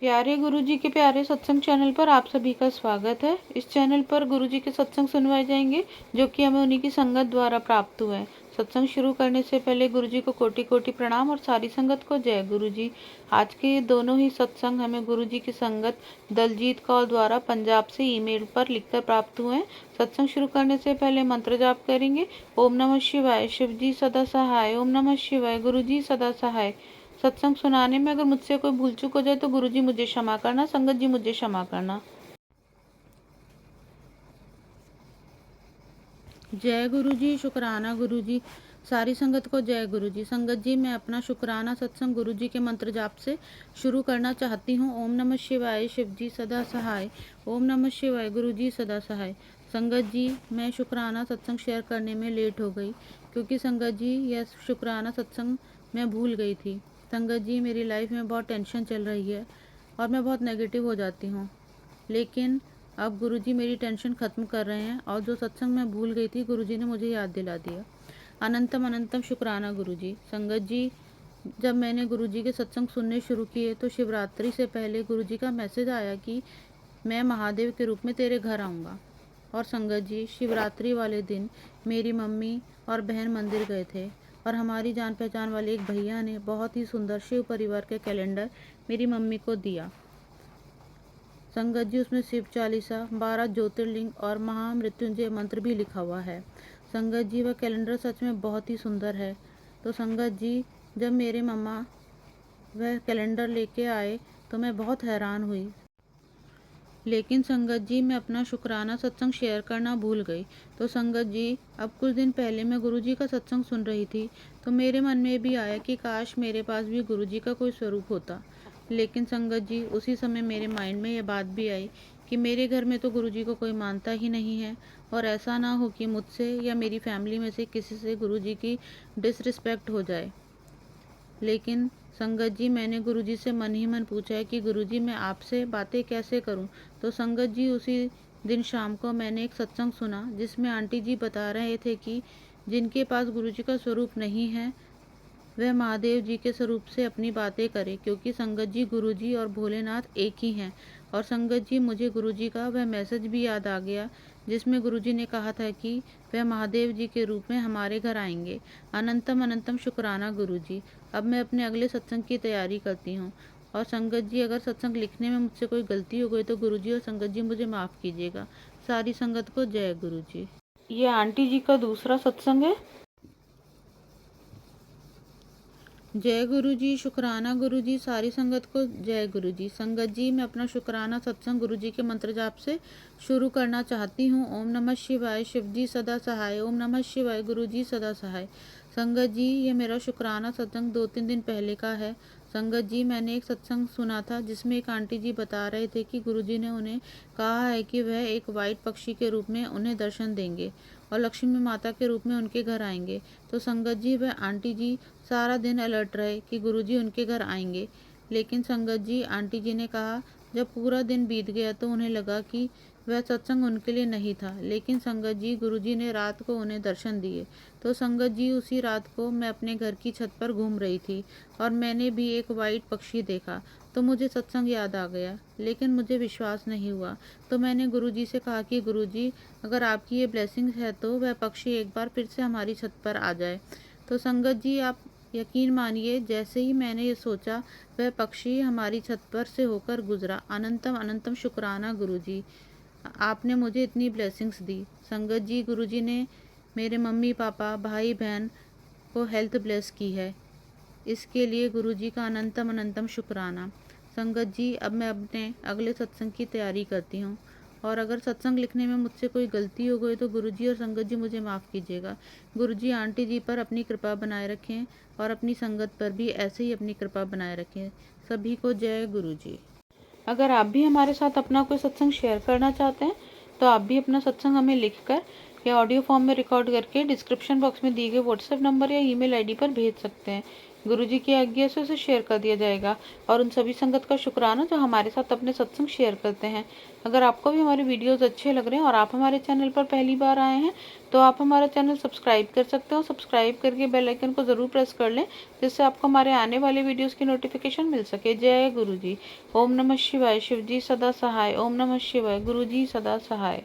प्यारे गुरुजी के प्यारे सत्संग चैनल पर आप सभी का स्वागत है। इस चैनल पर गुरुजी के सत्संग सुनवाए जाएंगे जो कि हमें उन्हीं की संगत द्वारा प्राप्त हुए हैं। सत्संग शुरू करने से पहले गुरुजी को कोटि कोटि प्रणाम और सारी संगत को जय गुरुजी। आज के ये दोनों ही सत्संग हमें गुरुजी की संगत दलजीत कौर द्वारा पंजाब से ईमेल पर लिखकर प्राप्त हुए हैं। सत्संग शुरू करने से पहले मंत्र जाप करेंगे। ओम नमः शिवाय, शिव जी सदा सहाय। ओम नमः शिवाय, गुरुजी सदा सहाय। सत्संग सुनाने में अगर मुझसे कोई भूल चूक हो जाए तो गुरुजी मुझे क्षमा करना, संगत जी मुझे क्षमा करना। जय गुरुजी, शुक्राना गुरुजी, सारी संगत को जय गुरुजी। संगत जी, मैं अपना शुक्राना सत्संग गुरुजी के मंत्र जाप से शुरू करना चाहती हूँ। ओम नमः शिवाय, शिव जी सदा सहाय। ओम नमः शिवाय, गुरुजी सदा सहाय। संगत जी, मैं शुक्राना सत्संग शेयर करने में लेट हो गई क्योंकि संगत जी यह शुक्राना सत्संग मैं भूल गई थी। संगत जी, मेरी लाइफ में बहुत टेंशन चल रही है और मैं बहुत नेगेटिव हो जाती हूँ, लेकिन अब गुरुजी मेरी टेंशन ख़त्म कर रहे हैं और जो सत्संग मैं भूल गई थी गुरुजी ने मुझे याद दिला दिया। अनंतम अनंतम शुक्राना गुरुजी। संगत जी, जब मैंने गुरुजी के सत्संग सुनने शुरू किए तो शिवरात्रि से पहले गुरुजी का मैसेज आया कि मैं महादेव के रूप में तेरे घर आऊँगा। और संगत जी, शिवरात्रि वाले दिन मेरी मम्मी और बहन मंदिर गए थे और हमारी जान पहचान वाले एक भैया ने बहुत ही सुंदर शिव परिवार के कैलेंडर मेरी मम्मी को दिया। संगत जी, उसमें शिव चालीसा, 12 ज्योतिर्लिंग और महामृत्युंजय मंत्र भी लिखा हुआ है। संगत जी, वह कैलेंडर सच में बहुत ही सुंदर है। तो संगत जी, जब मेरे मम्मा वह कैलेंडर लेके आए तो मैं बहुत हैरान हुई, लेकिन संगत जी मैं अपना शुक्राना सत्संग शेयर करना भूल गई। तो संगत जी, अब कुछ दिन पहले मैं गुरुजी का सत्संग सुन रही थी तो मेरे मन में भी आया कि काश मेरे पास भी गुरुजी का कोई स्वरूप होता। लेकिन संगत जी, उसी समय मेरे माइंड में यह बात भी आई कि मेरे घर में तो गुरुजी को कोई मानता ही नहीं है और ऐसा ना हो कि मुझसे या मेरी फैमिली में से किसी से गुरुजी की डिसरिस्पेक्ट हो जाए। लेकिन संगत जी, मैंने गुरुजी से मन ही मन पूछा है कि गुरुजी मैं आपसे बातें कैसे करूं। तो संगत जी, उसी दिन शाम को मैंने एक सत्संग सुना जिसमें आंटी जी बता रहे थे कि जिनके पास गुरुजी का स्वरूप नहीं है वह महादेव जी के स्वरूप से अपनी बातें करे, क्योंकि संगत जी गुरुजी और भोलेनाथ एक ही हैं। और संगत जी, मुझे गुरुजी का वह मैसेज भी याद आ गया जिसमें गुरुजी ने कहा था कि वह महादेव जी के रूप में हमारे घर आएंगे। अनंतम अनंतम शुक्राना गुरुजी। अब मैं अपने अगले सत्संग की तैयारी करती हूँ। और संगत जी, अगर सत्संग लिखने में मुझसे कोई गलती हो गई तो गुरुजी और संगत जी मुझे माफ़ कीजिएगा। सारी संगत को जय गुरुजी। ये आंटी जी का दूसरा सत्संग है। जय गुरुजी, शुक्राना गुरुजी, सारी संगत को जय गुरुजी। संगत जी, मैं अपना शुक्राना सत्संग गुरुजी के मंत्र जाप से शुरू करना चाहती हूँ। ओम नमः शिवाय, शिव जी सदा सहाय। ओम नमः शिवाय, गुरुजी सदा सहाय। संगत जी, ये मेरा शुक्राना सत्संग 2-3 दिन पहले का है। संगत जी, मैंने एक सत्संग सुना था जिसमें एक आंटी जी बता रहे थे कि गुरुजी ने उन्हें कहा है कि वह एक वाइट पक्षी के रूप में उन्हें दर्शन देंगे और लक्ष्मी माता के रूप में उनके घर आएंगे। तो संगत जी, वह आंटी जी सारा दिन अलर्ट रहे कि गुरुजी उनके घर आएंगे। लेकिन संगत जी, आंटी जी ने कहा जब पूरा दिन बीत गया तो उन्हें लगा कि वह सत्संग उनके लिए नहीं था। लेकिन संगत जी, गुरुजी ने रात को उन्हें दर्शन दिए। तो संगत जी, उसी रात को मैं अपने घर की छत पर घूम रही थी और मैंने भी एक वाइट पक्षी देखा। तो मुझे सत्संग याद आ गया, लेकिन मुझे विश्वास नहीं हुआ। तो मैंने गुरुजी से कहा कि गुरुजी, अगर आपकी ये ब्लेसिंग है तो वह पक्षी एक बार फिर से हमारी छत पर आ जाए। तो संगत जी, आप यकीन मानिए, जैसे ही मैंने ये सोचा वह पक्षी हमारी छत पर से होकर गुजरा। अनंतम अनंतम शुक्राना गुरुजी, आपने मुझे इतनी ब्लेसिंग्स दी। संगत जी, गुरुजी ने मेरे मम्मी पापा भाई बहन को हेल्थ ब्लेस की है, इसके लिए गुरुजी का अनंतम अनंतम शुक्राना। संगत जी, अब मैं अपने अगले सत्संग की तैयारी करती हूँ और अगर सत्संग लिखने में मुझसे कोई गलती हो गई तो गुरुजी और संगत जी मुझे माफ़ कीजिएगा। गुरुजी आंटी जी पर अपनी कृपा बनाए रखें और अपनी संगत पर भी ऐसे ही अपनी कृपा बनाए रखें। सभी को जय गुरुजी। अगर आप भी हमारे साथ अपना कोई सत्संग शेयर करना चाहते हैं तो आप भी अपना सत्संग हमें लिखकर या ऑडियो फॉर्म में रिकॉर्ड करके डिस्क्रिप्शन बॉक्स में दिए गए व्हाट्सएप नंबर या ईमेल आईडी पर भेज सकते हैं। गुरुजी की आज्ञा से उसे शेयर कर दिया जाएगा। और उन सभी संगत का शुक्राना जो हमारे साथ अपने सत्संग शेयर करते हैं। अगर आपको भी हमारे वीडियोस अच्छे लग रहे हैं और आप हमारे चैनल पर पहली बार आए हैं तो आप हमारा चैनल सब्सक्राइब कर सकते हो। सब्सक्राइब करके बेल आइकन को ज़रूर प्रेस कर लें, जिससे आपको हमारे आने वाले वीडियोस की नोटिफिकेशन मिल सके। जय गुरु जी। ओम नमः शिवाय। शिव जी सदा सहाय। ओम नमः शिवाय। गुरु जी सदा सहाय।